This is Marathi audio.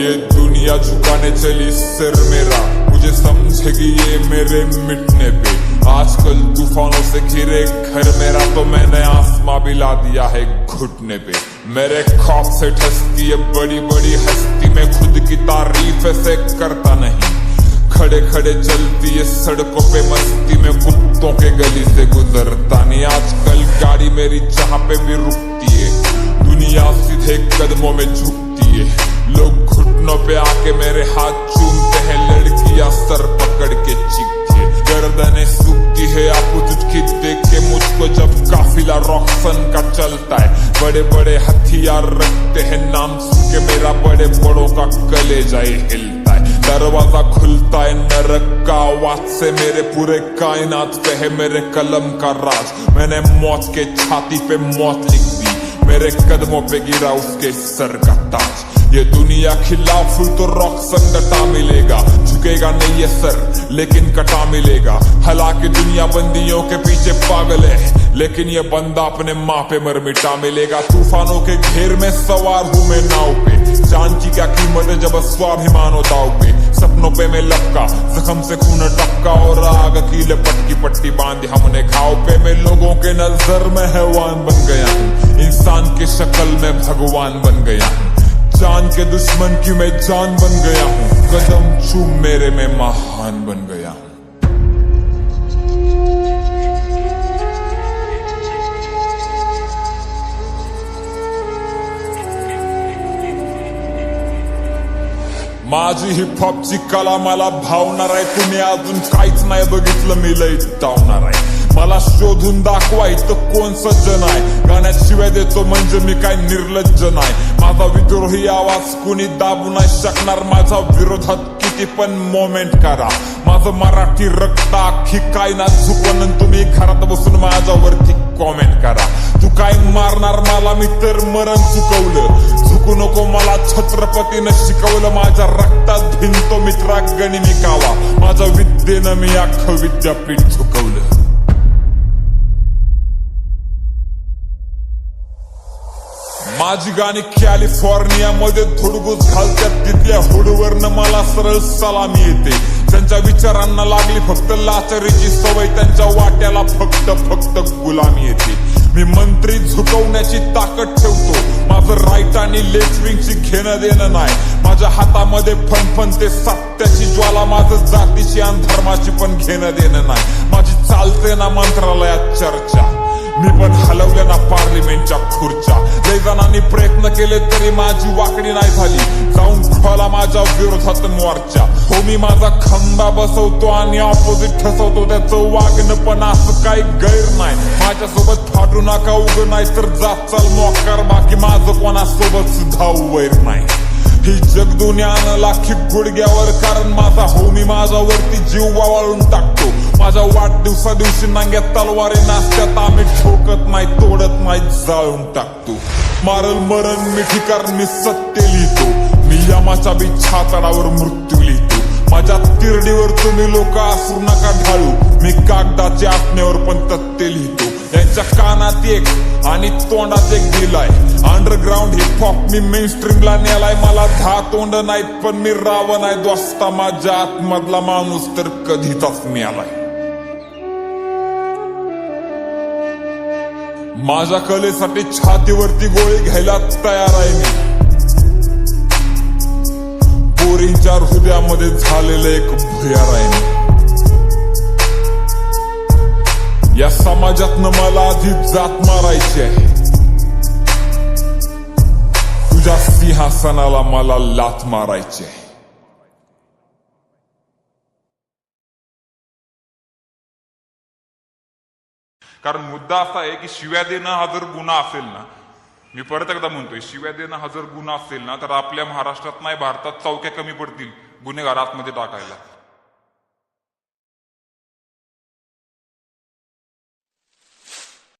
ये दुनिया झुकाने चली सर मेरा, मुझे समझेगी ये मेरे मिटने पे। आजकल तूफानों से घिरे घर मेरा, तो मैंने आसमां भी ला दिया है घुटने पे। मेरे खौफ से ठसती है बड़ी बड़ी हस्ती, मैं खुद की तारीफ ऐसे करता नहीं। खड़े खड़े चलती है सड़कों पे मस्ती में, कुत्तों के गली से गुजरता नहीं। आजकल गाड़ी मेरी जहाँ पे भी रुकती है, दुनिया सीधे कदमों में झुकती है। लोग घुटनों पे आके मेरे हाथ चूमते हैं, लड़कियां सर पकड़ के चीखती है। गर्दनें सूखती है आपको तुझकी देख के मुझको, जब काफिला रॉक्सन का चलता है। बड़े बड़े हथियार रखते हैं, नाम सुन के मेरा बड़े बड़ों का कलेजा हिलता है। दरवाजा खुलता है नरक का आवाज से, मेरे पूरे कायनात पे है मेरे कलम का राज। मैंने मौत के छाती पे मौत लिख दी, मेरे कदमों पे गिरा उसके सर का ताज। ये दुनिया खिला फूल तो रॉक्सन डटा मिलेगा, झुकेगा नहीं ये सर लेकिन कटा मिलेगा। हालांकि दुनिया बंदियों के पीछे पागल है, लेकिन ये बंदा अपने माँ पे मर मिटा मिलेगा। तूफानों के घेर में सवार हूँ मैं नाव पे, जान की क्या कीमत है जब स्वाभिमान हो दाव पे। सपनों पे मैं लपका, जख्म से खून टपका, और आग की लपट की पट्टी बांधी हमने घाव पे। मैं लोगों के नजर में हैवान बन गया हूँ, इंसान की शक्ल में भगवान बन गया हूँ। जान के दुश्मन की मैं जान बन गया हूँ, कदम चूम मेरे में महान बन गया हूँ। माझी हिपहॉपची कला मला भावणार आहे, तुम्ही अजून काहीच नाही बघितलं मी लई धावणार आहे। मला शोधून दाखवा इथं कोण सज्जन आहे, गाण्यात शिवाय देतो म्हणजे मी काय निर्लज्ज नाही। माझा विद्रोही आवाज कुणी दाबू नाही शकणार, माझा विरोधात किती पण मोमेंट करा। माझं मराठी रक्त अख्खी काय ना झुकवून, तुम्ही घरात बसून माझ्यावरती कॉमेंट करा। तू काय मारणार मला, मी तर मरण चुकवलं। झुकू नको मला छत्रपतीनं शिकवलं, माझ्या रक्तात भिनतो मित्रा गनिमी कावा। माझ्या विद्येनं मी अख्खं विद्यापीठ झुकवलं। माझी गाणी कॅलिफोर्निया मध्ये धुडगूस घालतात, तिथल्या हुडवरनं मला सरळ सलामी येते। त्यांच्या विचारांना लागली फक्त लाचारीची सवय, त्यांच्या वाट्याला फक्त गुलामी येते। मी मंत्री झुकवण्याची ताकद ठेवतो, माझं राईट आणि लेफ्ट विंगची घेणं देणं नाही। माझ्या हातामध्ये फणफणते सत्याची ज्वाला, माझं जातीची आणि धर्माची पण घेणं देणं नाही। माझी चालते ना मंत्रालयात चर्चा, मी पण हलवल्या ना पार्लिमेंटच्या खुर्च्या। लय जणांनी प्रयत्न केले तरी माझी वाकडी नाही झाली, जाऊन खोला माझ्या विरोधात मोर्चा। हो मी माझा खंबा बसवतो आणि ऑपोजिट ठसवतो, त्याचं वागणं पण असं काही गैर नाही। माझ्यासोबत फाटू नका उग, नाही तर जात चाल मोकार, बाकी माझं कोणासोबत सुद्धा वैर नाही। ही जगदुनियानं लाखी गुडघ्यावर, कारण माझा हो मी माझ्यावरती जीव वाळून टाकतो। माझ्या वाढदिवसा दिवशी नांग्यात तलवारी नाचत्यात, आम्ही ठोकत नाही तोडत नाही जाळून टाकतो। मारल मरण मिठी कारण मी सत्य लिहितो, मी यमाच्या बी छातडावर मृत्यू लिहितो। माझ्या तिरडीवर तुम्ही लोक असू नका ढाळू, मी कागदाच्या आत्म्यावर पण तथ्य लिहितो। यांच्या कानात एक आणि तोंडात एक दिलाय, अंडरग्राऊंड हिपहॉप मी मेन स्ट्रीमला नेलाय। मला 10 तोंड नाहीत पण मी रावण आहे दोस्ता, माझ्या आतमधला माणूस तर कधीचाच मिळालाय। माझ्या कलेसाठी छातीवरती गोळी घ्यायला तयार आहे मी, पोरींच्या हृदयामध्ये झालेलं एक भुयार आहे मी। या समाजातनं मला आधी जात मारायची आहे, तुझ्या सिंहासनाला मला लाथ मारायची आहे। कारण मुद्दा असा आहे की शिव्या देणं हा जर गुन्हा असेल ना, मी परत एकदा म्हणतोय, शिव्या देणं हा जर गुन्हा असेल ना, तर आपल्या महाराष्ट्रात नाही भारतात चौक्या कमी पडतील गुन्हेगार आतमध्ये टाकायला।